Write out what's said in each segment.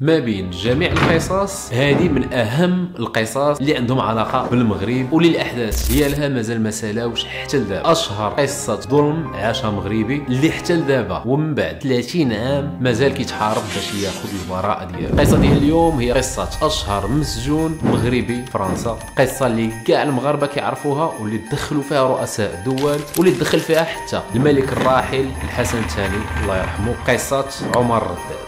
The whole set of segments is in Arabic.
ما بين جميع القصص هذه من اهم القصص اللي عندهم علاقه بالمغرب واللي الاحداث ديالها مازال ما سالاوش حتى لدابا. اشهر قصه ظلم عاشها مغربي اللي حتى لدابا ومن بعد 30 عام مازال كيتحارب باش ياخذ البراءه ديالو. القصه ديال اليوم هي قصه اشهر مسجون مغربي في فرنسا، قصه اللي كاع المغاربه كيعرفوها واللي دخلوا فيها رؤساء دول واللي دخل فيها حتى الملك الراحل الحسن الثاني الله يرحمه، قصه عمر الرداد.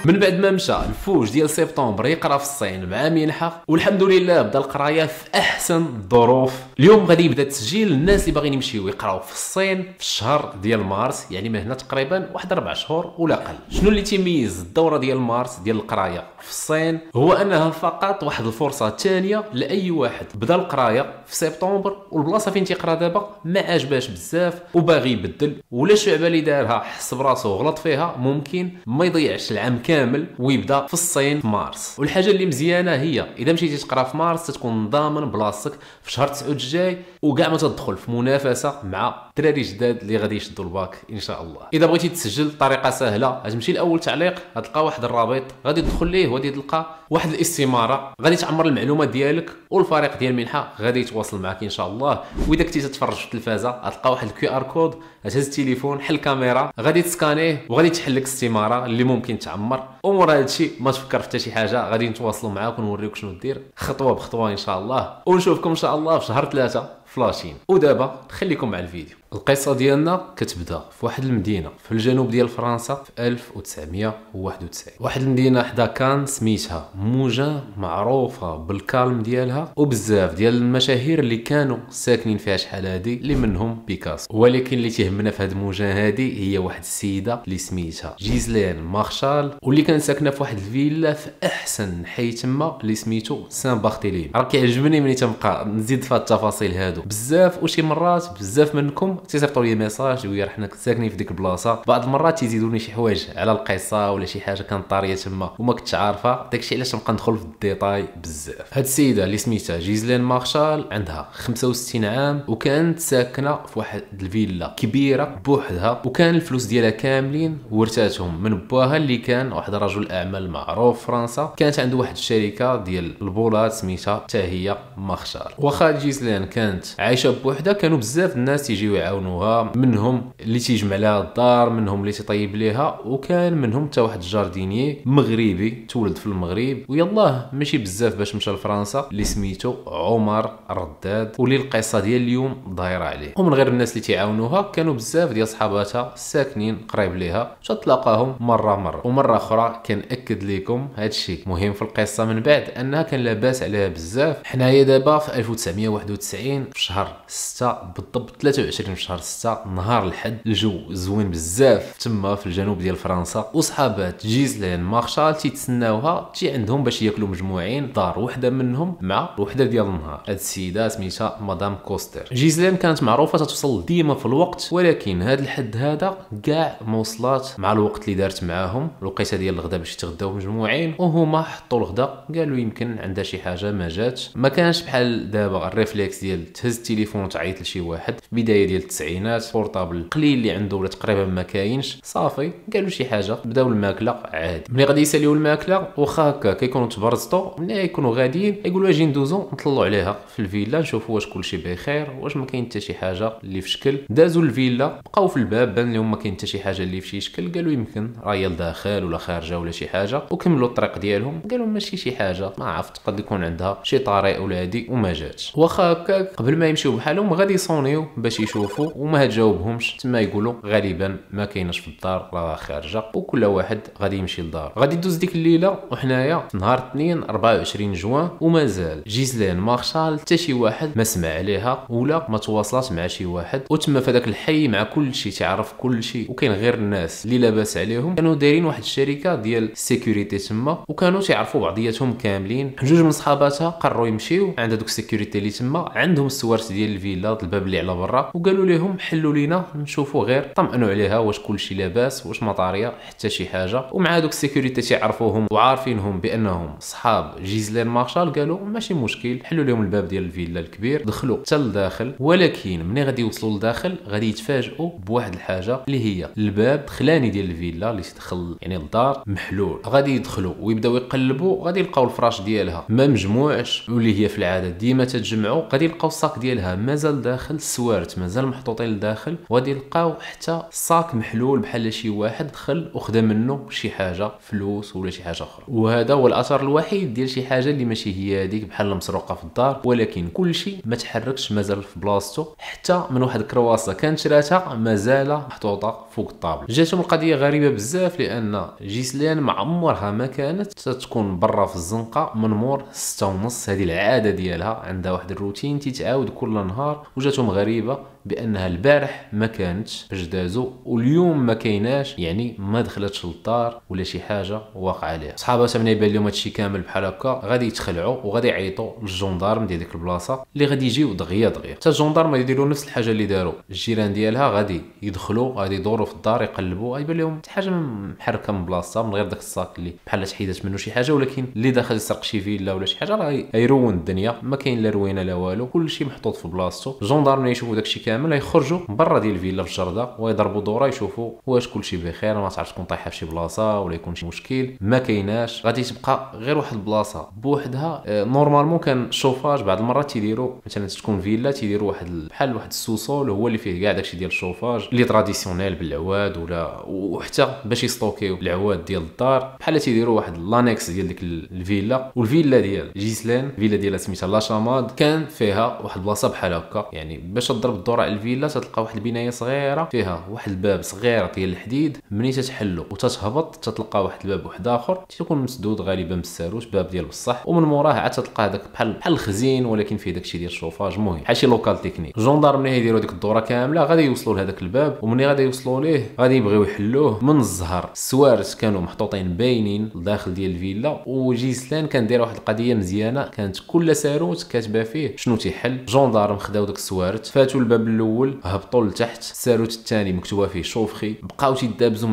من بعد ما مشى الفوج ديال سبتمبر يقرا في الصين مع منحه، والحمد لله بدا القرايه في احسن الظروف. اليوم غادي يبدا تسجيل الناس اللي باغيين يمشيو يقراو في الصين في الشهر ديال مارس، يعني من هنا تقريبا واحد 4 شهور ولا اقل. شنو اللي تيميز الدوره ديال مارس ديال القرايه في الصين؟ هو انها فقط واحد الفرصه ثانيه لاي واحد بدا القرايه في سبتمبر والبلاصه فين تيقرا دابا ما عجباش بزاف وباغي يبدل، ولا الشعبه اللي دارها حس براسو غلط فيها ممكن ما يضيعش العام كامل ويبدا في الصين في مارس. والحاجه اللي مزيانه هي اذا مشيتي تقرا في مارس تكون ضامن بلاصتك في شهر 9 الجاي وكاع ما تدخل في منافسه مع الدراري جداد اللي غادي يشدوا الباك ان شاء الله. اذا بغيتي تسجل طريقه سهله، غتمشي لاول تعليق غتلقى واحد الرابط غادي تدخل ليه وغادي تلقى واحد الاستماره غادي تعمر المعلومات ديالك والفريق ديال المنحه غادي يتواصل معك ان شاء الله. واذا كنتي تتفرج في التلفازه غتلقى واحد الكيو ار كود، غتهز التليفون حل الكاميرا غادي تسكانيه وغادي تحل لك استماره اللي ممكن تعمر. ومور هادشي ما تفكر في حتى شي حاجه، غادي نتواصلوا معاك ونوريك شنو دير خطوه بخطوه ان شاء الله، ونشوفكم ان شاء الله في شهر 3 فلاشين. ودابا نخليكم مع الفيديو. القصه ديالنا كتبدا في واحد المدينه في الجنوب ديال فرنسا في 1991، واحد المدينه حدا كان سميتها موجان، معروفه بالكالم ديالها وبزاف ديال المشاهير اللي كانوا ساكنين فيها شحال هادي اللي منهم بيكاسو. ولكن اللي تيهمنا في هاد موجان هادي هي واحد السيده اللي سميتها جيزلين مارشال، واللي كانت ساكنه في واحد الفيلا في احسن حي تما اللي سميتو سان بارتيليمي. راه كيعجبني ملي تنبقى نزيد في التفاصيل هادو بزاف، وشي مرات بزاف منكم تيصيفطوا لي ميساج ويا حنا ساكنين في ديك البلاصه، بعض المرات تيزيدوني شي حوايج على القصه ولا شي حاجه كانت طاريه تما وما كنتش عارفه، داكشي علاش نبقى ندخل في الديتاي بزاف. هاد السيده اللي سميتها جيزلين مارشال عندها 65 عام وكانت ساكنه في واحد الفيلا كبيره بوحدها، وكان الفلوس ديالها كاملين ورثاتهم من باها اللي كان واحد رجل اعمال معروف في فرنسا. كانت عنده واحد الشركه ديال البولات سميتها حتى هي مارشال. واخا جيزلين كانت عايشه بوحدها كانوا بزاف الناس تيجيو يعاونوها، منهم اللي تيجمع لها الدار، منهم اللي تيطيب ليها، وكان منهم حتى واحد الجارديني مغربي تولد في المغرب ويلاه ماشي بزاف باش مشى لفرنسا اللي سميتو عمر الرداد، واللي القصه ديال اليوم دايره عليه. ومن غير الناس اللي تيعاونوها كانوا بزاف ديال صحاباتها ساكنين قريب ليها، تلاقاهم مره ومره اخرى. كنأكد لكم هادشي مهم في القصه من بعد انها كان لاباس عليها بزاف. حنايا دابا في 1991 في شهر 6 بالضبط 23 في شهر 6 نهار الحد، الجو زوين بزاف تما في الجنوب ديال فرنسا، وصحابات جيزلين مارشال تيتسناوها تجي عندهم باش ياكلوا مجموعين دار وحده منهم مع وحده ديال النهار. هاد السيده سميتها مدام كوستر. جيزلين كانت معروفه تتوصل ديما في الوقت، ولكن هاد الحد هذا كاع ما وصلات مع الوقت اللي دارت معاهم الوقيته ديال الغدا باش يتغداو مجموعين، وهما حطوا الغدا قالوا يمكن عندها شي حاجه ما جاتش. ما كانش بحال دابا الريفلكس ديال تهز التليفون وتعيط لشي واحد في بدايه ديال التسعينات، بورطابل قليل اللي عنده ولا تقريبا ما كاينش. صافي قالوا شي حاجه بداو الماكله عادي. ملي غادي يساليو الماكله واخا هكا كيكونوا تبرزطوا، ملي يكونوا غاديين يقولوا اجي ندوزو نطلعوا عليها في الفيلا نشوفوا واش كلشي بخير واش ما كاين حتى شي حاجه اللي في شكل. دازوا الفيلا بقاو في الباب بان لهم ما كاين حتى شي حاجه اللي في شي شكل، قالوا يمكن راهي لداخل ولا خارجه ولا شي حاجه، وكملوا الطريق ديالهم. قالوا ماشي شي حاجه ما عرفت قد يكون عندها شي طارئ ولا هادي وما جاتش. واخا هكا قبل ما يمشيو بحالهم غادي يصونيو باش يشوفوا وما تجاوبهمش تما، يقولوا غالبا ما كايناش في الدار راه خارجه، وكل واحد غادي يمشي لدار. غادي دوز ديك الليله وحنايا في نهار 2 24 جوان ومازال جيزلين مارشال حتى شي واحد ما سمع عليها ولا ما تواصلات مع شي واحد. وتما في داك الحي مع كل شيء تعرف كل شيء وكاين غير الناس اللي لاباس عليهم، كانوا دايرين واحد الشركه ديال السيكوريتي تما وكانوا تعرفوا بعضياتهم كاملين. جوج من صحاباتها قرروا يمشيو عند دوك السيكوريتي اللي تما، عندهم السوارت ديال الفيلا الباب اللي على برا، وقالوا لهم حلوا لينا نشوفوا غير طمئنوا عليها واش كلشي لاباس واش ما طاريه حتى شي حاجه. ومع دوك السيكوريتي تعرفوهم وعارفينهم بانهم صحاب جيزلين مارشال، قالوا ماشي مشكل حلوا لهم الباب ديال الفيلا الكبير. دخلوا حتى لداخل، ولكن ملي غادي يوصلوا لداخل غادي يتفاجئوا بواحد الحاجه اللي هي الباب دخلاني ديال الفيلا اللي تدخل يعني الدار محلول. غادي يدخلوا ويبداو يقلبوا، غادي يلقاو الفراش ديالها ما مجموعش، واللي هي في العاده ديما تتجمعوا. غادي يلقاو الصاك ديالها مازال داخل، السوارت مازال محطوطين لداخل، وغادي يلقاو حتى الصاك محلول بحال شي واحد دخل وخدا منه شي حاجه، فلوس ولا شي حاجه اخرى. وهذا هو الاثر الوحيد ديال شي حاجه اللي ماشي هي هذيك بحال المسروقه في الدار، ولكن كلشي ما تحركش مازال في بلاصتو، حتى من واحد الكرواسه كانت شراتها مازال محطوطه فوق الطابل. جاتهم القضيه غريبه بزاف، لان جيسلين ما عمرها ما كانت تكون برا في الزنقه من مور 6:30. هذه العاده ديالها، عندها واحد الروتين تيتعاود كل نهار. وجاتهم غريبه بانها البارح ما كانتش باش دازو، واليوم ما كايناش، يعني ما دخلتش للدار ولا شي حاجه واقعه عليها. صحاباتها من يبان لهم هادشي كامل بحال هكا غادي يتخلعوا وغادي يعيطوا للجندارم ديال ديك البلاصه اللي غادي يجيو دغيا. حتى الجندارم غادي يديروا نفس الحاجه اللي داروا الجيران ديالها، غادي يدخلوا غادي يدوروا في الدار يقلبوا، غيبان لهم حتى حاجه محركه من بلاصتها من غير داك الصاك اللي بحال تحيدات منه شي حاجه. ولكن اللي داخل يسرق شي فيلا ولا شي حاجه راه غيرون الدنيا، ما كاين لا روينه لا والو، كلشي محطوط في بلاصتو. الجندارم يشوفوا داكشي كامل يخرجوا برا ديال الفيلا في الجرده ويضربوا دوره يشوفوا واش كلشي بخير، ما تعرفش تكون طايحه في شي بلاصه ولا يكون شي مشكل. ما كايناش، غادي تبقى غير واحد البلاصه بوحدها. نورمالمون كان الشوفاج بعض المرات تيديروا مثلا تكون فيلا تيديروا بحال واحد السوسول هو اللي فيه كاع داكشي ديال الشوفاج اللي تراديسيونيل بالعواد، ولا وحتى باش يستوكيو العواد ديال الدار بحال تيديروا واحد لانكس ديال ديك الفيلا. والفيلا ديال جيسلين الفيلا ديالها سميتها لا شاماد، كان فيها واحد البلاصه بحال هكا. يعني باش تضرب الدور على الفيلا تلقى واحد البنايه صغيره فيها واحد الباب صغير ديال الحديد، ملي تتحلو وتتهبط تتلقى واحد الباب واحد اخر تيكون مسدود غالبا بالساروت، باب ديال بصح، ومن موراه عاد تلقى هذاك بحال الخزين ولكن فيه داكشي ديال الشوفاج. المهم بحال شي لوكال تكنيك. الجندار ملي يديروا ديك الدوره كامله غادي يوصلوا لهذاك الباب، ومني غادي يوصلوا ليه غادي يبغيو يحلوه. من الزهر السوارت كانوا محطوطين باينين لداخل ديال الفيلا، وجيسلان كان داير واحد القضيه مزيانه، كانت كل ساروت كاتبه فيه شنو تيحل. جندارم خداو داك السوارت فاتوا الباب الاول هبطوا لتحت، الساروت الثاني مكتوبه فيه شوفخي، بقاو تيدابزوا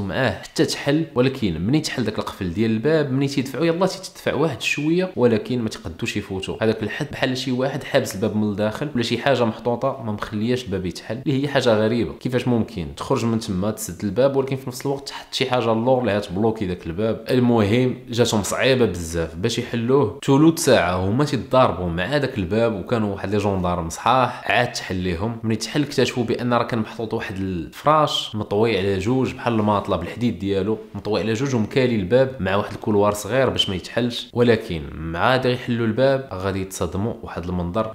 معاه حتى تحل. ولكن مني تحل داك القفل ديال الباب، مني تيدفعوا يلاه تيدفع واحد شويه، ولكن ما تقدوش يفوتوا هذاك الحد، بحال شي واحد حابس الباب من الداخل ولا شي حاجه محطوطه ما مخلياش الباب يتحل، اللي هي حاجه غريبه. كيفاش ممكن تخرج من تما تسد الباب ولكن في نفس الوقت تحط شي حاجه اللور اللي تبلوكي داك الباب؟ المهم جاتهم صعيبه بزاف باش يحلوه، ثلث ساعه هما تيضاربوا مع داك الباب، وكانوا واحد لي جوندارم صحاح. عاد تحل ليهم، ملي تحل اكتشفوا بان راه كان محطوط واحد الفراش مطوي على جوج بحال الماطله بالحديد ديالو، مطوي على جوج ومكالي الباب مع واحد الكولوار صغير باش ما يتحلش. ولكن مع غادي يحلوا الباب غادي يتصدموا واحد المنظر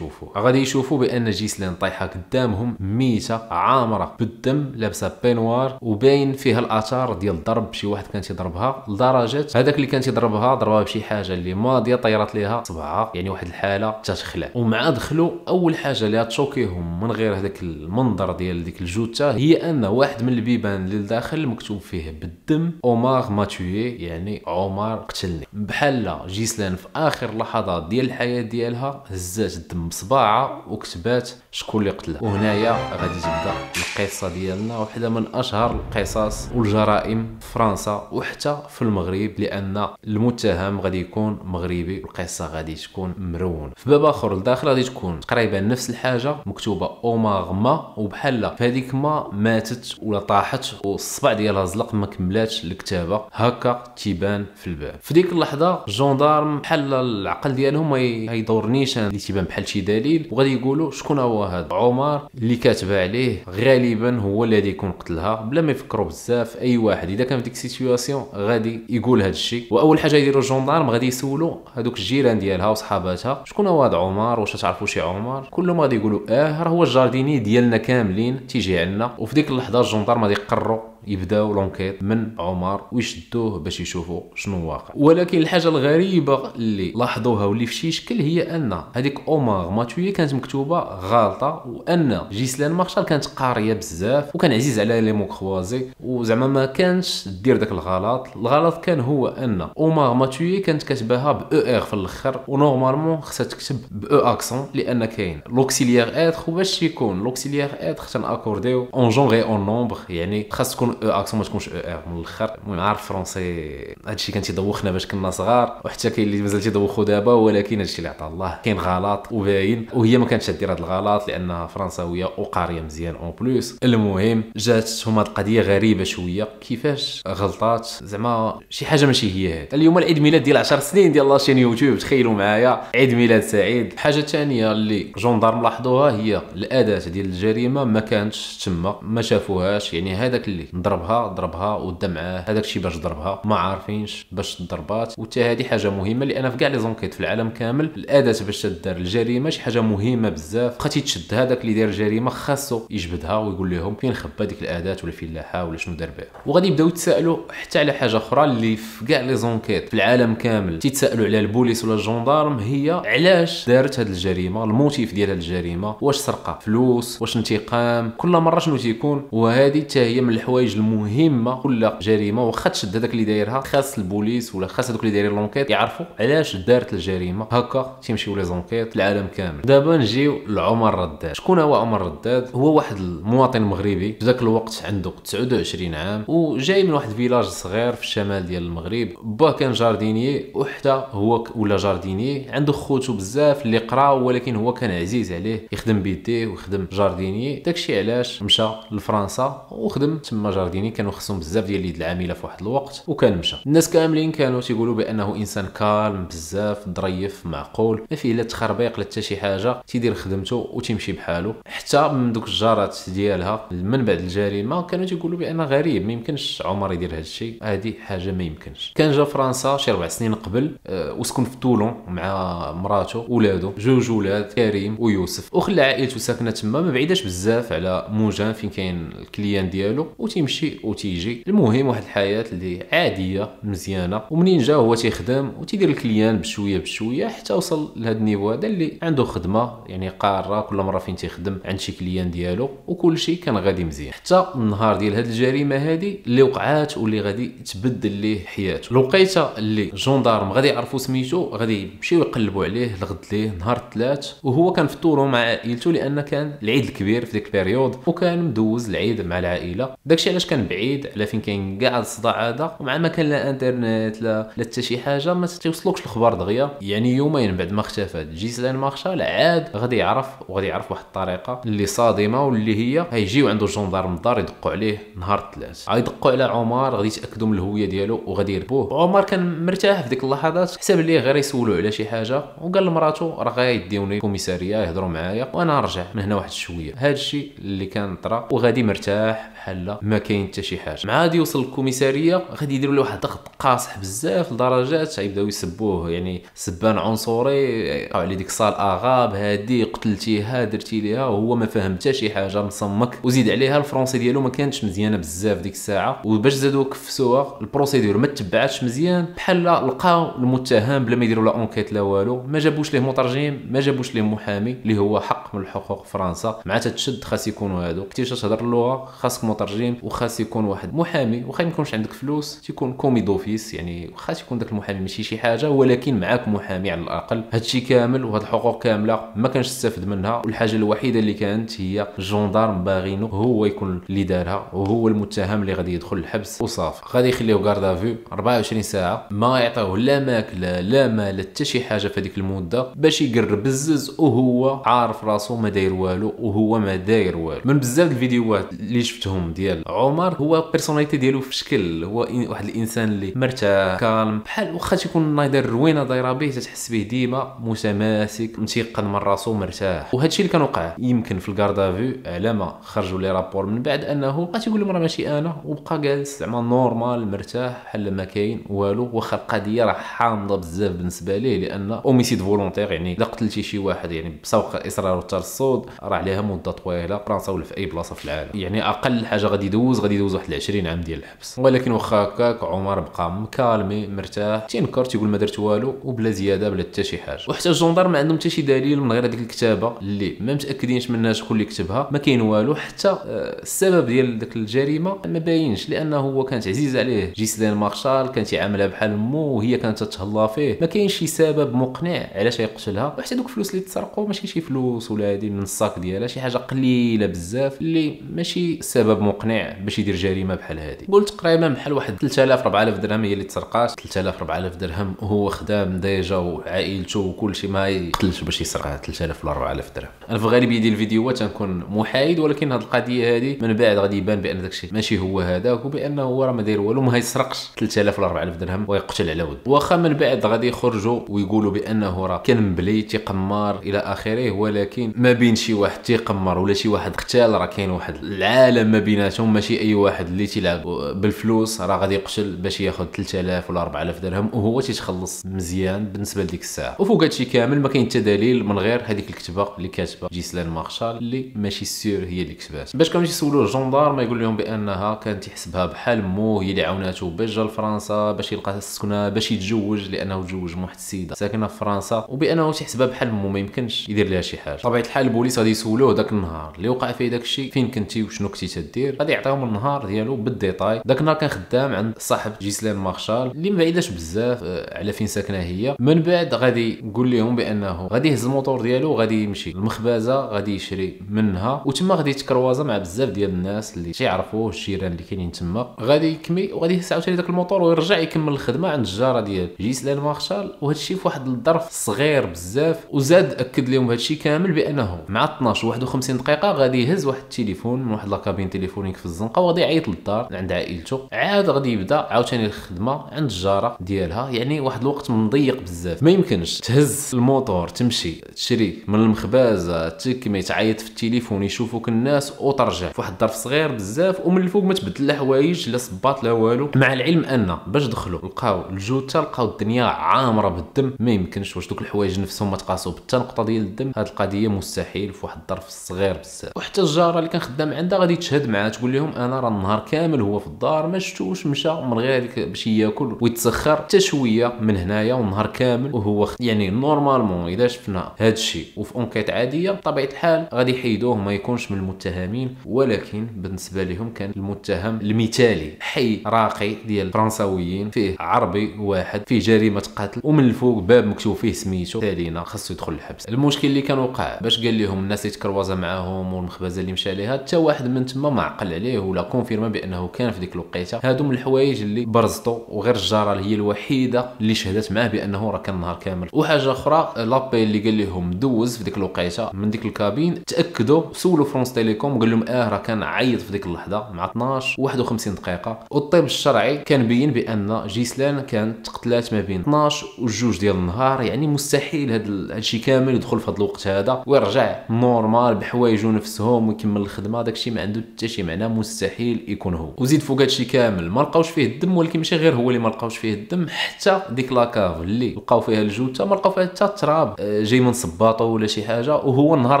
غادي يشوفوا بان جيسلين طايحه قدامهم ميته عامره بالدم، لابسه بينوار وباين فيها الاثار ديال الضرب، شي واحد كان تيضربها لدرجه هذاك اللي كان تيضربها ضربها بشي حاجه اللي ماضيه طيرت ليها صبعها، يعني واحد الحاله تتخلع. ومع دخلوا اول حاجه اللي تشوكيهم من غير هذاك المنظر ديال ديك الجوته هي ان واحد من البيبان اللي لداخل مكتوب فيه بالدم عمر ما توي، يعني عمر قتلني. بحال جيسلين في اخر لحظات ديال الحياه ديالها هزات الدم بصباعها وكتبات شكون اللي قتلها. وهنايا غادي تبدا القصه ديالنا، واحده من اشهر القصص والجرائم في فرنسا وحتى في المغرب، لان المتهم غادي يكون مغربي والقصه غادي تكون مرونه. في باب اخر لداخل غادي تكون تقريبا نفس الحاجه مكتوبه اومار ما، وبحال في هذيك ما ماتت ولا طاحت والصبع ديالها زلق ما كملاتش الكتابه، هكا تيبان في الباب. في ديك اللحظه الجندارم بحال العقل ديالهم ما يدور نيشان اللي تيبان بحال شي دليل، وغادي يقولوا شكون هو هذا عمر اللي كاتبه عليه، غالبا هو اللي غادي يكون قتلها بلا ما يفكروا بزاف. اي واحد اذا كان في ديك السيتوياسيون غادي يقول هذا الشيء. واول حاجه يديروا الجندارم غادي يسولوا هذوك الجيران ديالها وصحاباتها شكون هو هذا عمر، واش تعرفوا شي عمر؟ كلهم غادي يقولوا راه هو الجارديني ديالنا كاملين تيجي عندنا. وفي ديك اللحظه الجندارم غادي يقرروا يبداو لونكيت من عمر ويشدوه باش يشوفوا شنو واقع. ولكن الحاجه الغريبه اللي لاحظوها واللي في شي شكل هي ان هذيك اومار ماتوي كانت مكتوبه غالطه، وان جيسلان مارشال كانت قاريه بزاف وكان عزيز على لي موكروازي، وزعما ما كانش دير داك الغلط كان هو ان اومار ماتوي كانت كاتباها ب او ار في الاخر، ونورمالمون خصها تكتب ب او اكسون لان كاين لوكسيليير اتر، وباش يكون لوكسيليير اتر خصنا اكورديو اون جونغ اي اون نومبر، يعني خاص تكون تكون او اكسون ما تكونش او ار من الاخر. المهم عارف فرونسي هادشي كان تيدوخنا باش كنا صغار، وحتى كاين اللي مازال تيدوخو دابا، ولكن هادشي اللي عطا الله كاين غلط وباين، وهي ما كانتش دير هاد الغلط لانها فرنساويه وقاريه مزيان اون بلوس. المهم جاتهم هاد القضيه غريبه شويه، كيفاش غلطات زعما شي حاجه ماشي هي هاد. اليوم العيد ميلاد ديال 10 سنين ديال لاشين يوتيوب، تخيلوا معايا عيد ميلاد سعيد. الحاجه الثانيه اللي جوندارم لاحظوها هي الاداه ديال الجريمه ما كانتش تما، ما شافوهاش، يعني هذاك اللي ضربها ودا معاه هذاك الشيء باش ضربها ما عارفينش باش ضربات. وحتى هذه حاجه مهمه لان في كاع لي زونكيت في العالم كامل الاداه باش تدار الجريمه شي حاجه مهمه بزاف، خاص يتشد هذاك اللي دار الجريمه خاصو يجبدها ويقول لهم فين خبى ديك الاداه ولا فين لاحها ولا شنو دار بها. وغادي يبداو يتسائلوا حتى على حاجه اخرى اللي في كاع لي زونكيت في العالم كامل تيتسائلوا على البوليس ولا الجندارم، هي علاش دارت هذه الجريمه، الموتيف ديال هذه الجريمه، واش سرقه فلوس، واش انتقام، كل مره شنو تيكون. وهذه حتى هي من الحوايج المهمه، كل جريمه واخا تشد هذاك اللي دايرها خاص البوليس ولا خاص هذوك اللي دايرين لونكيت يعرفوا علاش دارت الجريمه. هكا تيمشيو لي زونكيت في العالم كامل. دابا نجيو لعمر رداد. شكون هو عمر رداد؟ هو واحد المواطن مغربي في ذاك الوقت عنده 29 عام وجاي من واحد الفيلاج صغير في الشمال ديال المغرب. باه كان جارديني وحتى هو ولا جارديني، عنده خوتو بزاف اللي قراو ولكن هو كان عزيز عليه يخدم بيديه ويخدم جارديني. داكشي علاش مشى لفرنسا وخدم تما جارديني، كانوا خصهم بزاف ديال اليد العامله في واحد الوقت وكان مشى. الناس كاملين كانوا تيقولوا بانه انسان كالم بزاف، ظريف، معقول، ما فيه لا تخربيق لا حتى شي حاجه، تيدير خدمته وتيمشي بحاله. حتى من دوك الجارات ديالها من بعد الجريمه كانوا تيقولوا بان غريب، ما يمكنش عمر يدير هذا الشيء، هذه حاجه ما يمكنش. كان جا فرنسا شي 4 سنين قبل وسكن في طولون مع مراته وولادو، جوج ولاد كريم ويوسف، وخلى عائلته ساكنه تما ما بعيداش بزاف على موجان فين كاين الكليان ديالو، وتيمشي وتيجي. المهم واحد الحياه اللي عاديه مزيانه. ومنين جا هو تيخدم وتيدير الكليان بشويه بشويه حتى وصل لهذا النيفو هذا اللي عنده خدمه يعني قاره، كل مره فين تيخدم عند شي كليان ديالو وكل شيء كان غادي مزيان. حتى النهار ديال هذه الجريمه هذه اللي وقعات واللي غادي تبدل ليه حياته. الوقيته اللي جوندارم غادي يعرفوا سميتو غادي يمشيو يقلبوا عليه الغد ليه نهار الثلاث، وهو كان فطورو مع عائلته لان كان العيد الكبير في ديك البيريود وكان مدوز العيد مع العائله. داكشي علاش كان بعيد على فين كاين كاع الصداع هذا، ومع ما كان لا انترنت لا حتى شي حاجه ما توصلوكش الخبر دغيا. يعني يومين بعد ما اختفى جيسلان مارشال عاد غادي يعرف واحد الطريقه اللي صادمه، واللي هي غيجيو عنده الجندارم الدار يدقوا عليه نهار الثلاث، غيدقوا على عمر غادي يتاكدوا من الهويه ديالو وغادي يربوه. عمر كان مرتاح في ديك اللحظات، حسب ليه غير يسولوا على شي حاجه، وقال لمراته راه غايديوني الكوميساريه يهضروا معايا وانا نرجع من هنا واحد شويه. هذا الشيء اللي كان طرا وغادي مرتاح بحال ما كاين حتى شي حاجه. مع غادي يوصل الكوميساريه غادي يديروا له واحد الضغط قاصح بزاف لدرجات غيبداو يسبوه، يعني سبان عنصري على ديك صال اغاب هادي قتلتيها درتي ليها، وهو ما فهم حتى شي حاجه مصمك. وزيد عليها الفرونسي ديالو ما كانتش مزيانه بزاف ديك الساعه، وباش زادوا كفسوها البروسيدور ما تبعاتش مزيان، بحال لقاو المتهم بلا ما يديروا لا اونكيت لا والو، ما جابوش ليه مترجم، ما جابوش ليه محامي اللي هو حق من الحقوق فرنسا. مع تتشد خاص يكونوا هادو كنتي تهضر اللغه خاصك مترجم، وخاص يكون واحد محامي، وخا ما يكونش عندك فلوس تيكون كومي دوفيس، يعني خاص يكون داك المحامي ماشي شي حاجه ولكن معاك محامي على الاقل. هادشي كامل وهاد الحقوق كامله ما كانش تستافد منها، والحاجه الوحيده اللي كانت هي الجندارم باغينو هو يكون اللي دارها وهو المتهم اللي غادي يدخل الحبس وصافي. غادي يخليوه غاردا فيو 24 ساعه، ما يعطيوه لا ماكله لا مال حتى شي حاجه في هذيك المده باش يقرب بزز، وهو عارف راسو ما داير والو وهو ما داير والو. من بزاف الفيديوهات اللي شفتهم ديال عمر هو بيرسوناليتي ديالو في شكل هو واحد الانسان اللي مرتاح كالم، بحال واخا تيكون نايدر روينه دايره به تتحس به ديما متماسك متيقن من راسو مرتاح. وهذا الشيء اللي كان وقع يمكن في الكاردا فيو على ما خرجوا لي رابور من بعد انه بقى تيقول لهم راه ماشي انا، وبقى جالس زعما نورمال مرتاح بحال ما كاين والو، واخا القضيه راه حامضه بزاف بالنسبه ليه لان اوميسيد فولونتير، يعني الا قتلتي شي واحد يعني بسوق الاصرار والترصد راه عليها مده طويله فرنسا ولا في اي بلاصه في العالم، يعني اقل حاجه غادي يدوز واحد 20 عام ديال الحبس. ولكن واخا هكاك عمر بقى مكالمي مرتاح، تينكر تيقول ما درت والو وبلا زياده بلا حتى شي حاجه. وحتى الجندار ما عندهم حتى شي دليل من غير هذيك الكتابه اللي ما متاكدينش منها شكون اللي كتبها، ما كاين والو. حتى السبب ديال ديك الجريمه ما باينش لانه هو كانت عزيز عليه جيسلين مارشال، كانت يعاملها بحال امو وهي كانت تتهلا فيه، ما كاينش شي سبب مقنع علاش يقتلها. وحتى دوك الفلوس اللي تسرقوا ماشي شي فلوس ولا هذه من الصاك ديالها، شي حاجه قليله بزاف اللي ماشي سبب مقنع باش يدير جريمه بحال هذه. قلت تقريبا بحال واحد 3000 4000 درهم هي اللي تسرقات. 3000 4000 درهم وهو خدام ديجا وعائلته وكل شيء، ما يقتلش باش يسرقها 3000 ولا 4000 درهم. انا في الغالبيه ديال الفيديوهات تنكون محايد، ولكن هذه القضيه هذه من بعد غادي يبان بان داكشي ماشي هو هذاك، وبانه هو راه ما داير والو، ما يسرقش 3000 ولا 4000 درهم ويقتل على ود. واخا من بعد غادي يخرجوا ويقولوا بانه راه كان مبلي تيقمر الى اخره، ولكن ما بين شي واحد تيقمر ولا شي واحد قتال، راه كاين واحد العالم ما بيناتهم. ماشي اي واحد اللي تيلعب بالفلوس راه غادي يقتل باش ياخذ 3000 ولا 4000 درهم وهو تيتخلص مزيان بالنسبه لديك الساعه. وفوق هادشي كامل ما كاين حتى دليل من غير هذيك الكتابه اللي كاتبه جيسلان مارشال اللي ماشي سير هي اللي كتبات. باش كانوا يسولوا الجندار ما يقول لهم بانها كانت تحسبها بحال مو هي اللي عاوناته باش جا لفرنسا باش يلقى السكنه باش يتزوج، لانه تزوج مع واحد السيده ساكنه في فرنسا، وبانه تحسبها بحال مو ما يمكنش يدير لها شي حاجه. طبيعه الحال البوليس غادي يسولوه داك النهار اللي وقع فيه داك الشيء فين كنتي وشنو كنتي تدير، غادي يعطيهم النهار ديالو بالديتاي. داك النهار كان خدام عند صاحب جيسلان مارشال اللي ما بعيداش بزاف على فين ساكنه هي. من بعد غادي يقول لهم بانه غادي يهز الموتور ديالو وغادي يمشي للمخبزه غادي يشري منها، وتما غادي يتكروازا مع بزاف ديال الناس اللي تيعرفوه الجيران اللي كاينين تما. غادي يكمي وغادي يهز عاوتاني داك الموتور ويرجع يكمل الخدمه عند الجاره ديال جيسلان مارشال، وهذا الشيء في واحد الظرف صغير بزاف. وزاد اكد لهم هذا الشيء كامل بانه مع 12 51 دقيقه غادي يهز واحد التليفون من واحد لاكابين تليفونيك في الزنقه وغادي يعيط للدار عند عائلته. عاد غادي يبدا عاوتاني الخدمه عند الجاره ديالها. يعني واحد الوقت مضيق بزاف، ما يمكنش تهز الموتور تمشي تشري من المخبازه تكمي تعيط في التليفون يشوفوك الناس وترجع في واحد الظرف صغير بزاف. ومن الفوق ما تبدل لا حوايج لا صباط لا والو، مع العلم ان باش دخلوا لقاو الجوته لقاو الدنيا عامره بالدم. ما يمكنش واش دوك الحوايج نفسهم ما تقاسوا بالتنقطه ديال الدم. هذه القضيه مستحيل في واحد الظرف صغير بزاف. وحتى الجاره اللي كان خدام عندها غادي تشهد معاه تقول لهم انا راه النهار كامل هو في الدار ما شفتوش مشى من غير هذيك باش ياكل ويتسخر حتى شويه من هنايا، والنهار كامل وهو يعني نورمالمون اذا شفنا هذا الشيء وفي اونكيت عاديه بطبيعه الحال غادي يحيدوه ما يكونش من المتهمين. ولكن بالنسبه لهم كان المتهم المثالي، حي راقي ديال الفرنساويين فيه عربي واحد فيه جريمه قتل ومن الفوق باب مكتوب فيه سميتو تالينا خاصو يدخل الحبس. المشكل اللي كان وقع باش قال لهم الناس اللي تكروازا معاهم والمخبزه اللي مشى ليها حتى واحد من تما ما عقل عليه ولا كونفيرما بانه كان في ديك الوقيته. هادو من الحوايج اللي برزطوا، وغير الجاره هي الوحيده اللي شهدت معاه بانه راه كان النهار كامل. وحاجه اخرى لابي اللي قال لهم دوز في ديك الوقيته من ديك الكابين تاكدوا سولوا فرونس تيليكوم وقال لهم راه كان عيط في ديك اللحظه مع 12 51 دقيقه. والطب الشرعي كان بين بان جيسلان كانت تقتلات ما بين 12 و2 ديال النهار. يعني مستحيل هذا الشيء كامل يدخل في هذا الوقت هذا ويرجع نورمال بحوايجو نفسهم ويكمل الخدمه. داكشي ما عنده حتى شي معنى، مستحيل يكون هو. وزيد فوق هادشي كامل ما لقاوش فيه الدم، ولكن ماشي غير هو اللي ما لقاوش فيه الدم، حتى ديك لاكاف اللي لقاو فيها الجوته ما لقاو فيها حتى التراب جاي من صباطه ولا شي حاجه. وهو النهار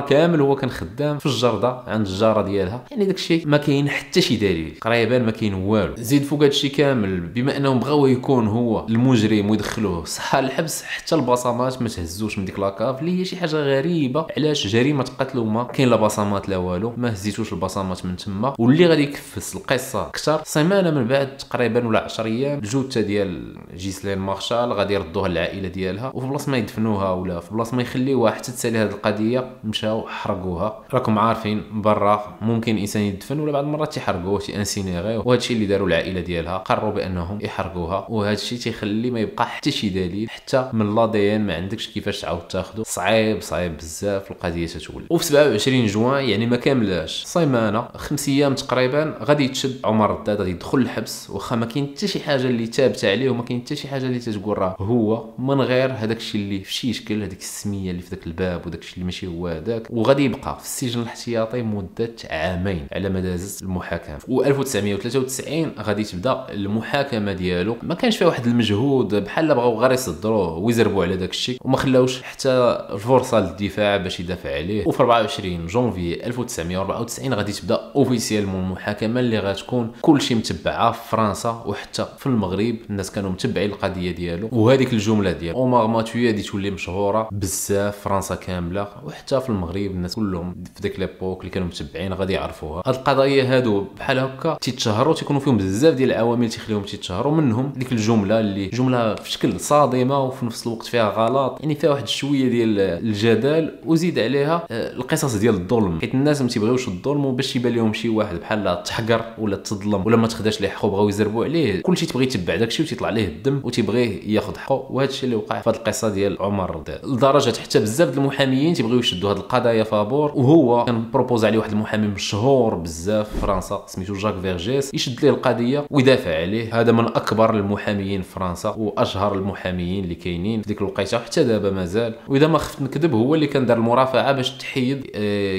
كامل هو كان خدام في الجرده عند الجاره ديالها. يعني داكشي ما كاين حتى شي دليل، تقريبا ما كاين والو. زيد فوق هادشي كامل بما انهم بغاو يكون هو المجرم ويدخلوه صحه الحبس، حتى البصمات ما تهزوش من ديك لاكاف اللي هي شي حاجه غريبه. علاش جريمه قتل وما كاين لا بصمات لا والو، ما هزيتوش البصمات من تما. واللي غادي يكفس القصه اكثر سيمانه من بعد تقريبا ولا 10 ايام الجوته ديال جيسلين مارشال غادي يردوها للعائله ديالها، وفي بلاصه ما يدفنوها ولا في بلاصه ما يخليوها حتى تسالي هذه القضيه مشاو حرقوها. راكم عارفين برا ممكن انسان يدفن ولا بعض المرات تيحرقوه تيانسينيغيوه، وهذا الشيء اللي داروا العائله ديالها قرروا بانهم يحرقوها. وهذا الشيء تيخلي ما يبقى حتى شي دليل، حتى من لا دي ان ما عندكش كيفاش تعاود تاخذه. صعيب بزاف القضيه تتولي. وفي 27 جوان يعني ما كاملاش سيمانه 5 ايام تقريبا غادي يتشد عمر الداد غادي يدخل الحبس، واخا ما كاين حتى شي حاجه اللي ثابته عليه وما كاين حتى شي حاجه اللي تتقول راه هو، من غير هذاك الشيء اللي في شي شكل هذيك السميه اللي في ذاك الباب وداك الشيء اللي ماشي هو هذاك. وغادي يبقى في السجن الاحتياطي مده عامين على ما دازت المحاكمه. و 1993 غادي تبدا المحاكمه ديالو. ما كانش فيها واحد المجهود، بحال بغاو غير يصدروه ويزربوا على داك الشيء وما خلاوش حتى الفرصه للدفاع باش يدافع عليه. وفي 24 جونفي 1994 غادي تبدا اوفيسيالمون المحاكمه اللي غتكون كلشي متبعه في فرنسا وحتى في المغرب. الناس كانوا متبعين القضيه ديالو، وهذيك الجمله ديال اومار ماتيو هذه تولي مشهوره بزاف فرنسا كامله وحتى في المغرب. الناس كلهم في ديك ليبوك اللي كانوا متبعين غادي يعرفوها. هاد القضايا هادو بحال هكا تيتشهروا، تيكونوا فيهم بزاف ديال العوامل تيخليهم تيتشهروا. منهم ديك الجمله اللي جمله في شكل صادمه وفي نفس الوقت فيها غلط، يعني فيها واحد شويه ديال الجدال. وزيد عليها القصص ديال الظلم، حيت الناس ما تيبغيوش الظلم، وباش يبان لهم شي واحد بحال ولا تحقر ولا تظلم ولا ما تخداش ليه حقه، بغاو يزربوا عليه، كلشي تبغي يتبع داكشي وتيطلع ليه الدم وتيبغيه ياخذ حقه. وهذا الشيء اللي وقع في هذه القصه ديال عمر الرداد، لدرجه حتى بزاف د المحاميين تيبغيو يشدوا هذه القضايا فابور. وهو كان بروبوز عليه واحد المحامي مشهور بزاف في فرنسا سميتو جاك فيرجيس يشد ليه القضيه ويدافع عليه. هذا من اكبر المحاميين في فرنسا واشهر المحاميين اللي كاينين في ديك الوقيته حتى دابا مازال. واذا ما خفت نكذب هو اللي كان دار المرافعه باش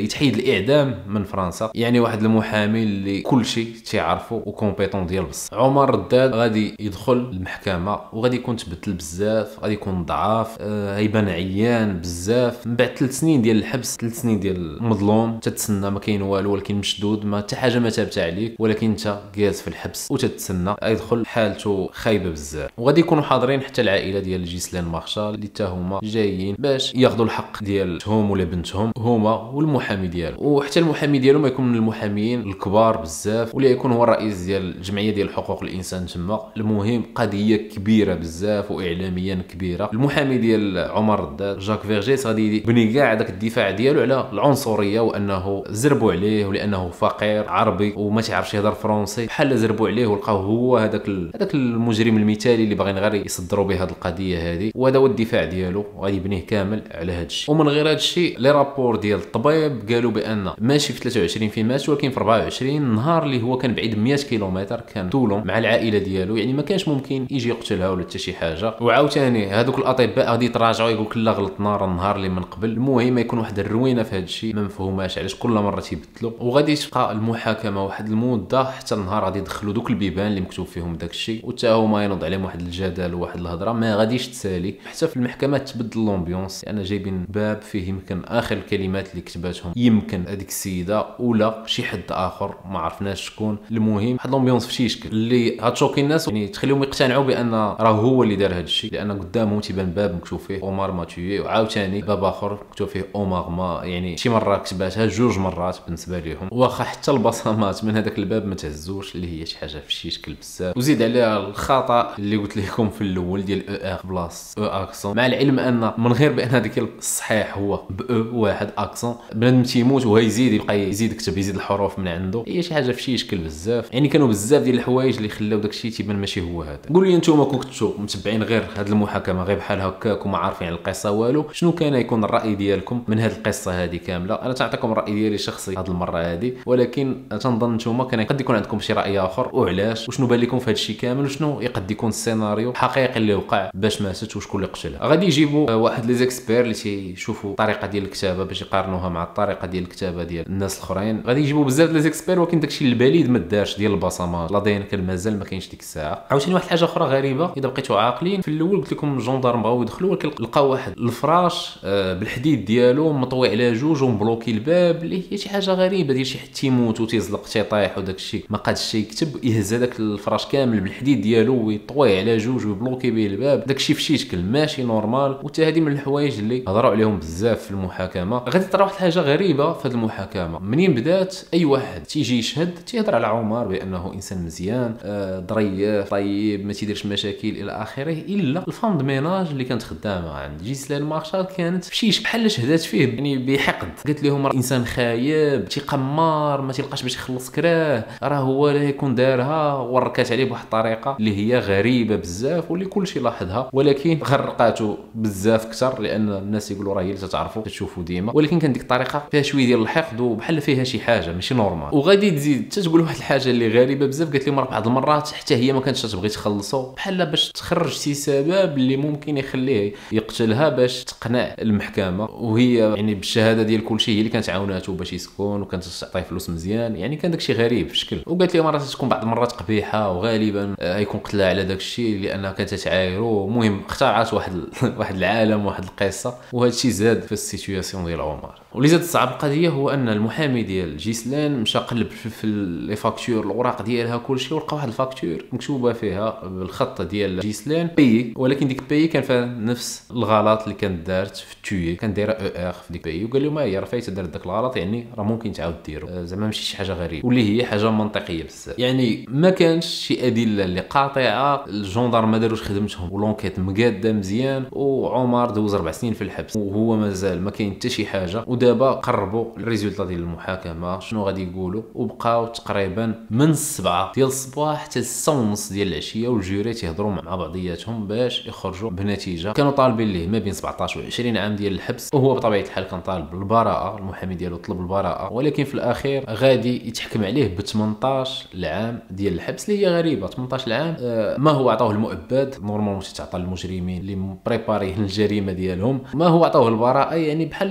يتحيد الاعدام من فرنسا. يعني واحد المحامي اللي كلشي تيعرفو وكومبيتون ديال بصح. عمر الرداد غادي يدخل المحكمه وغادي يكون تبدل بزاف، غادي يكون ضعاف، غيبان عيان بزاف. من بعد 3 سنين ديال الحبس، 3 سنين ديال المظلوم، تتسنى ما كاين والو ولكن مشدود، ما حتى حاجه ما ثابته عليك، ولكن انت جالس في الحبس وتتسنى. يدخل حالته خايبه بزاف. وغادي يكونوا حاضرين حتى العائله ديال جيسلين مارشال اللي حتى هما جايين باش ياخذوا الحق ديالهم ولا بنتهم هما والمحامي ديالو. وحتى المحامي ديالو ما يكون من المحاميين الكبار بزاف ولا يكون هو الرئيس ديال الجمعيه ديال حقوق الانسان تما. المهم قضيه كبيره بزاف واعلاميا كبيره. المحامي ديال عمر الرداد جاك فيرجيس غادي يبني كاع داك الدفاع ديالو على العنصريه وانه زربوا عليه ولانه فقير عربي وما تعرفش يهضر فرونسي، بحال زربوا عليه ولقاو هو هذاك المجرم المثالي اللي باغيين غير يصدروا به هذه القضيه هذه. وهذا هو الدفاع ديالو وغادي يبنيه كامل على هذا الشيء. ومن غير هذا الشيء لي رابور ديال الطبيب قالوا بان ماشي في 23 في مارس ولكن في 24 النهار اللي هو كان بعيد 100 كيلومتر كان طولون مع العائله ديالو، يعني ما كانش ممكن يجي يقتلها ولا حتى شي حاجه. وعاوتاني هذوك الاطباء غادي يتراجعوا يقول لك لا غلطنا النهار اللي من قبل. المهم يكون واحد الروينه في هذا الشيء ما مفهوماش علاش كل مره تيبدلوا. وغادي تبقى المحاكمه واحد المده حتى النهار غادي يدخلوا دوك البيبان اللي مكتوب فيهم داك الشيء، وحتى هما ينوض عليهم واحد الجدل وواحد الهضره ما غاديش تسالي. حتى في المحكمه تبدل لومبيونس لان جايبين باب فيه يمكن اخر الكلمات اللي كتباتهم يمكن هذيك السيده ولا شي حد اخر ما عرفناش شكون. المهم واحد لومبيونس في شي شكل اللي غتشوكي الناس، يعني تخليهم يقتنعوا بان راه هو اللي دار هذا الشيء، لان قدامهم تيبان باب مكتوب فيه عمر ما توي وعاوتاني باب اخر مكتوب فيه عمر ما، يعني شي مره كتباتها 2 مرات بالنسبه لهم. واخا حتى البصمات من هذاك الباب ما تهزوش اللي هي شي حاجه في شي شكل بزاف. وزيد عليها الخطا اللي قلت لكم في الاول ديال ار بلاص او اكسون، مع العلم ان من غير بان هذاك الصحيح هو او واحد اكسون بنادم تيموت وهو يزيد يبقى يزيد يكتب يزيد الحروف من عنده، هي شي حاجه في شي شكل بزاف. يعني كانوا بزاف ديال الحوايج اللي خلاو داك الشيء تيبان ماشي هو هذا. قولوا لي نتوما كنتو متبعين غير هذه المحاكمه غير بحال هكاك وما عارفين على القصه والو، شنو كان يكون الراي ديالكم من هذه القصه هذه كامله؟ انا تعطيكم الراي ديالي الشخصي هذه المره هذه، ولكن تنظن نتوما كان قد يكون عندكم شي راي اخر وعلاش، وشنو بان لكم في هذا الشيء كامل، وشنو يقد يكون السيناريو الحقيقي اللي وقع باش ماتت وشكون اللي قتلها. غادي يجيبوا واحد لي زيكسبير اللي تيشوفوا الطريقه ديال الكتابه باش يقارنوها مع الطريقه ديال الكتابه ديال الناس الاخرين. غادي يجيبوا بزاف لي زيكسبير ولكن داكشي البليد ما دارش ديال البصمات لا دين كان مازال ما كاينش ديك الساعه. عاوتاني واحد الحاجه اخرى غريبه اذا بقيتوا عاقلين، في الاول قلت لكم الجندارم بغاو يدخلوا ولكن لقاو واحد الفراش بالحديد ديالو مطوي على 2 ومبلوكي الباب، اللي هي شي حاجه غريبه ديال شي حد تيموت وتيزلق تيطيح وداك الشيء ما قادش يكتب، يهز هذاك الفراش كامل بالحديد ديالو ويطويه على 2 ويبلوكي به الباب. داك الشيء في شي شكل ماشي نورمال. وحتى هذه من الحوايج اللي هضروا عليهم بزاف في المحاكمه. غادي ترى واحد الحاجه غريبه في هذه المحاكمه، منين بدات اي واحد تيجي يشهد تيهضر على عمر بانه انسان مزيان ظريف طيب ما تيديرش مشاكل الى اخره، الا الفام د ميناج اللي كانت خدامه عند جيسلين مارشال كانت فشيش بحال شهدات فيه يعني بحقد. قالت لهم راه انسان خايب تيقمار ما تيلقاش باش يخلص كراه، راه هو لا يكون دارها، وركات عليه بواحد الطريقه اللي هي غريبه بزاف واللي كلشي لاحظها، ولكن غرقاتو بزاف اكثر لان الناس يقولوا راه هي اللي تعرفوا تشوفوا ديما، ولكن كان ديك الطريقه فيها شويه ديال الحقد وبحال فيها شي حاجه ماشي نورمال. وغادي تزيد تقول واحد الحاجه اللي غريبه بزاف، قالت لهم راه بعض المرات حتى هي ما كانتش تبغي تخلصوا بحال باش تخرج شي سبب اللي ممكن يخليه يقتلها باش تقنع المحكمه، وهي يعني بالشهاده ديال كلشي هي اللي كانت عاوناته باش يسكن وكانت تعطيه فلوس مزيان، يعني كان داكشي غريب في شكل. وقالت لهم راه تكون بعض المرات قبيحه وغالبا يكون قتلها على داكشي لانها كانت تعايرو. المهم اخترعت واحد العالم واحد القصه، وهذا الشيء زاد في السيتوياسيون ديال عمر. واللي زاد صعب القضيه هو ان المحامي ديال جيسلين مشى قلب في لي فاكتور الاوراق ديالها كلشي ولقى واحد الفاكتور مكتوبه فيها بالخط ديال جيسلين بي، ولكن ديك بي كان فيها نفس الغلط اللي كانت دارت في توي، كان دايره او ار في ديك بي، وقال لهم هي راه فايته دارت داك الغلط يعني راه ممكن تعاود ديرو، زعما ماشي شي حاجه غريبه واللي هي حاجه منطقيه بزاف. يعني ما كانش شي ادله اللي قاطعه، الجندار ما داروش خدمتهم ولونكيت مقاده مزيان، وعمر دوز 4 سنين في الحبس وهو مازال ما كاين حتى شي حاجه. ودابا قربوا الريزولطا ديال المحاكمه شنو غادي يقولوا، وبقاو تقريبا من 7 ديال الصباح حتى 6:30 ديال العشيه والجوري تيهضروا مع بعضياتهم باش يخرجوا بنتيجه. كانوا طالبين ليه ما بين 17 و 20 عام ديال الحبس، وهو بطبيعه الحال كان طالب بالبراءه، المحامي ديالو طلب البراءه، ولكن في الاخير غادي يتحكم عليه ب 18 العام ديال الحبس اللي هي غريبه. 18 العام ما هو عطاوه المؤبد، نورمالمون تيتعطى للمجرمين اللي مبريباريين الجريمه ديالهم، ما هو عطاوه البراءه، يعني بحال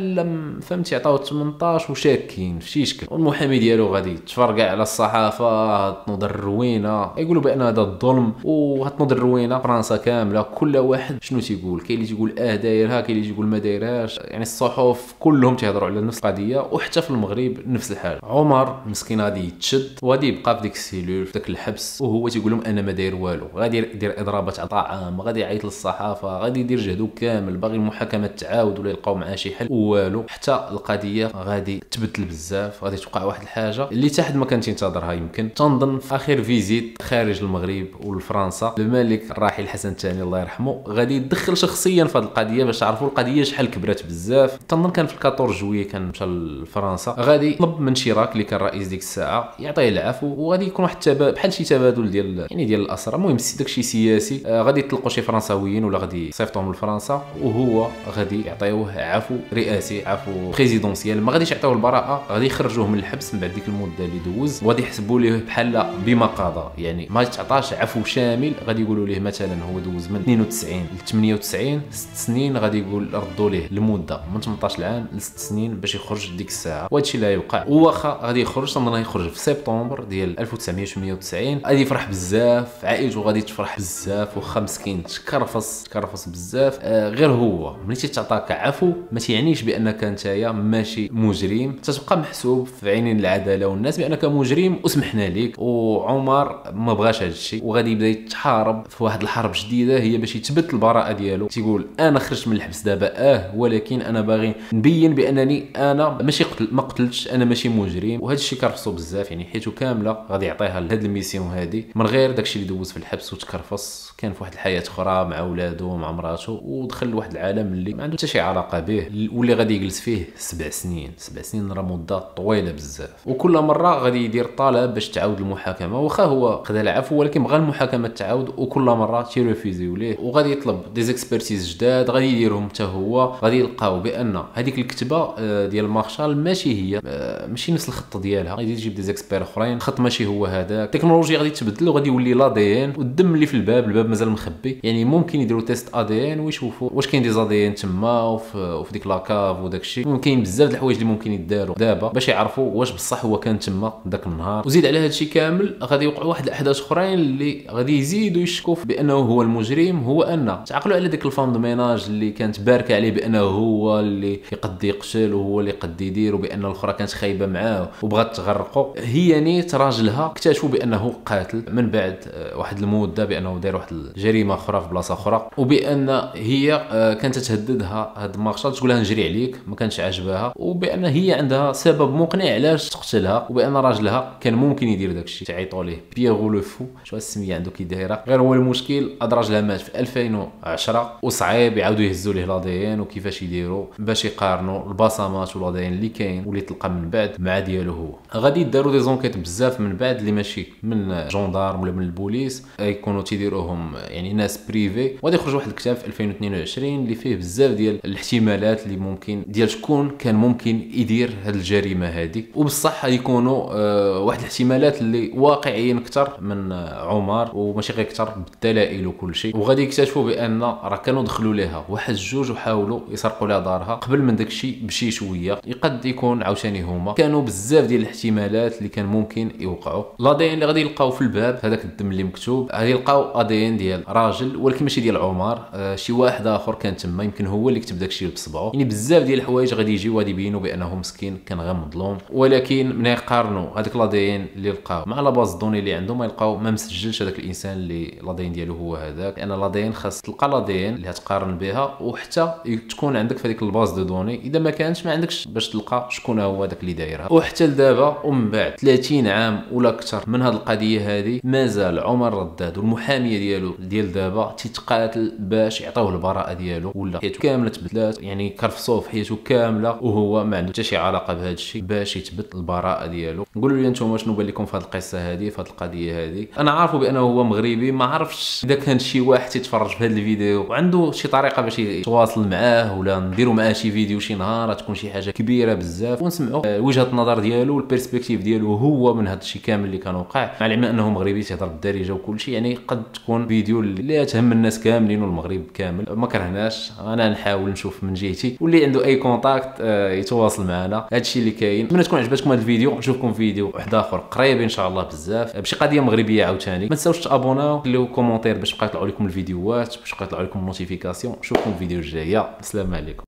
فهمتي عطاوه 18 وشاكين في شي شكل. والمحامي ديالو غادي يتفرقع على الصحافه، تنوض الروينه، يقولوا بان هذا الظلم، وهتنوض الروينه فرنسا كامله كل واحد شنو تيقول، كاين اللي تيقول دايرها، كاين اللي تيقول ما دايرهاش، يعني الصحف كلهم تيهضروا على نفس القضيه. وحتى في المغرب نفس الحال. عمر مسكين غادي يتشد وغادي يبقى في ديك السيلول في داك الحبس، وهو تيقول لهم انا ما داير والو، غادي يدير اضرابات على طعام، غادي يعيط للصحافه، غادي يدير جهدو كامل، باغي المحاكمه تعاود ولا يلقاو معاه شي حل والو، حتى القضيه غادي تبدل بزاف. غادي توقع واحد الحاجه اللي حتى حد ما كان تينتظرها، يمكن تنظن في اخر فيزيت خارج المغرب ولفرنسا الملك الراحل الحسن الثاني الله يرحمه غادي يدخل شخصيا في هذه القضيه باش تعرفوا القضيه شحال كبرات بزاف. تنظن كان في 14 جويي كان مشى لفرنسا، غادي يطلب من شيراك اللي كان رئيس ديك الساعه يعطيه العفو، وغادي يكون واحد بحال شي تبادل ديال يعني ديال الاسرى، المهم داكشي سياسي. غادي يطلقوا شي فرنساويين ولا غادي يصيفطوهم لفرنسا، وهو غادي يعطيوه عفو رئاسي، عفو بريزيدونسيال، ما غاديش يعطيوه البراءه، غادي يخرجوه من الحبس من بعد ديك المده اللي دوز، وغادي يحسبوا ليه بحال بما قضى، يعني ما يتعطاش عفو شامل. غادي يقولوا ليه مثلا هو دوز من 92 ل 98 6 سنين، غادي يقول ردوا ليه المده من 18 عام ل 6 سنين باش يخرج ديك الساعه. وهذا الشيء لا يوقع، واخا غادي يخرج تنظن يخرج في سبتمبر ديال 1998، غادي يفرح بزاف، عائلته غادي تفرح بزاف، واخا مسكين تكرفص بزاف. غير هو ملي تيتعطاك عفو ما تيعنيش بانك نتايا ماشي مجرم، تتبقى محسوب في عينين العداله والناس بانك مجرم وسمحنا لك. وعمر ما بغاش هذا الشيء، وغادي يبدا يتحارب في واحد الحرب جديده هي باش يثبت البراءه ديالو. تيقول انا خرجت من الحبس دابا ولكن انا باغي نبين بانني انا ماشي ما قتلتش، انا ماشي مجرم. وهذا الشيء كرفصو بزاف، يعني حيته كامله غادي يعطيها لهاد الميسيون هادي من غير داكشي اللي دوز في الحبس وتكرفص. كان في واحد الحياه اخرى مع ولادو مع مراته، ودخل لواحد العالم اللي ما عنده حتى شي علاقه به، واللي غادي يجلس فيه 7 سنين. 7 سنين راه مده طويله بزاف. وكل مره غادي يدير طلب باش تعاود المحاكمه، واخا هو خدا العفو ولكن بغى المحاكمه تعاود، وكل مره تيرفيزيو ليه، وغادي يطلب دي زيكسبيرتيز جداد غادي يديرهم حتى هو. غادي يلقاو بان هذيك الكتبه ديال المارشال ماشي هي، ماشي نفس الخط ديالها، غادي يجيب دي زيكسبير اخرين، الخط ماشي هو هذاك، التكنولوجيا غادي تبدل وغادي يولي لا دي ان، والدم اللي في الباب مازال مخبي. يعني ممكن يديروا تيست ادي ان ويشوفوا واش كاين دي زادي ان تما وفي ديك لاكاف وداك الشيء. ممكن بزاف د الحوايج اللي ممكن يداروا دابا باش يعرفوا واش بصح هو كان تما ذاك النهار. وزيد على هذا الشيء كامل غادي يوقعوا واحد الاحداث اخرين اللي غادي يزيدوا يشكوا بانه هو المجرم. هو ان تعقلوا على ديك الفام دو ميناج اللي كانت باركه عليه بانه هو اللي يقد يقتل وهو اللي يقد يدير، وبان الاخرى كانت خايبه معاه وبغات تغرقه. هي نيت راجلها اكتشفوا بانه قاتل من بعد واحد المده، بانه دار واحد الجريمه اخرى في بلاصه اخرى، وبان هي كانت تهددها هاد مارشال، تقول لها نجري عليك، ما كانش عاجبها، وبان هي عندها سبب مقنع علاش تقتلها، وبان راجلها كان ممكن يدير داك الشيء. تعيطوا ليه بييرو لو فو، شو السميه عنده كي دايره. غير هو المشكل هاد راجلها مات في 2010، وصعيب يعاودوا يهزوا ليه لا دي ان، وكيفاش يديروا باش يقارنوا البصمات ولا دي ان اللي كاين واللي تلقى من بعد مع ديالو هو. غادي يداروا دي زونكيت بزاف من بعد اللي ماشي من جوندارم ولا من البوليس، يكونوا تيديروهم يعني ناس بريفي. وغادي يخرج واحد الكتاب في 2022 اللي فيه بزاف ديال الاحتمالات اللي ممكن ديال شكون كان ممكن يدير هاد الجريمه هذه، وبصح يكونوا واحد الاحتمالات اللي واقعيين اكثر من عمر، وماشي غير اكثر بالدلائل وكل شيء. وغادي يكتشفوا بان راه كانوا دخلوا ليها واحد الجوج وحاولوا يسرقوا لها دارها قبل من داكشي بشي شويه. يقد يكون عاوتاني هما كانوا بزاف ديال الاحتمالات اللي كان ممكن يوقعوا. لا دي ان اللي غادي يلقاو في الباب هذاك الدم اللي مكتوب، غادي يلقاو ادي ان ديال راجل ولكن ماشي ديال عمر، شي واحد اخر كان تما، يمكن هو اللي كتب داكشي بصبعه. يعني بزاف ديال الحوايج غادي يجيو وغادي يبينوا بانه مسكين كان غير مظلوم. ولكن ملي يقارنوا هذاك لا دي ان اللي لقاو مع لا باز دوني اللي عندهم، يلقاو ما مسجلش هذاك الانسان اللي لا دي ان ديالو هو هذاك، لان لا دي ان خاص تلقى لا دي ان اللي هتقارن بها، وحتى تكون عندك في هذيك الباز دو دوني. اذا ما كانش ما عندكش باش تلقى شكون هو هذاك اللي دايرها. وحتى لدابا ومن بعد 30 عام ولا اكثر من هذه القضيه هذه، مازال عمر رداد والمحاميه ديالو ديال دابا تيتقاتل باش يعطيوه البراءه ديالو، ولا حياته كامله تبدلات. يعني كرفصوه في حياته كامله كامله وهو ما عنده حتى شي علاقه بهذا الشيء باش يثبت البراءه ديالو. قولوا لي نتوما شنو بان لكم في هذه القصه هذه، في هذه القضيه هذه. انا عارفه بانه هو مغربي، ما عرفتش اذا كان شي واحد تيتفرج في هذا الفيديو وعنده شي طريقه باش يتواصل معاه ولا نديروا معاه شي فيديو شي نهار تكون شي حاجه كبيره بزاف ونسمعوا وجهه النظر ديالو والبيرسبكتيف ديالو هو من هذا الشيء كامل اللي كان وقع، مع العلم انه مغربي تيهضر بالدارجه وكل شيء، يعني قد تكون فيديو اللي تهم الناس كاملين والمغرب كامل. ما كرهناش، انا نحاول نشوف من جهتي، واللي عنده اي كونتاكت يتواصل معنا. هذا الشيء اللي كاين. نتمنى تكون عجبتكم هذا الفيديو، نشوفكم فيديو واحد اخر قريب ان شاء الله بزاف بشي قضيه مغربيه عاوتاني. ما تنساوش تابوناو، خليو كومونتير باش يبقى يطلعوا لكم الفيديوهات، باش يبقى يطلعوا لكم النوتيفيكاسيون. نشوفكم الفيديو الجايه. السلام عليكم.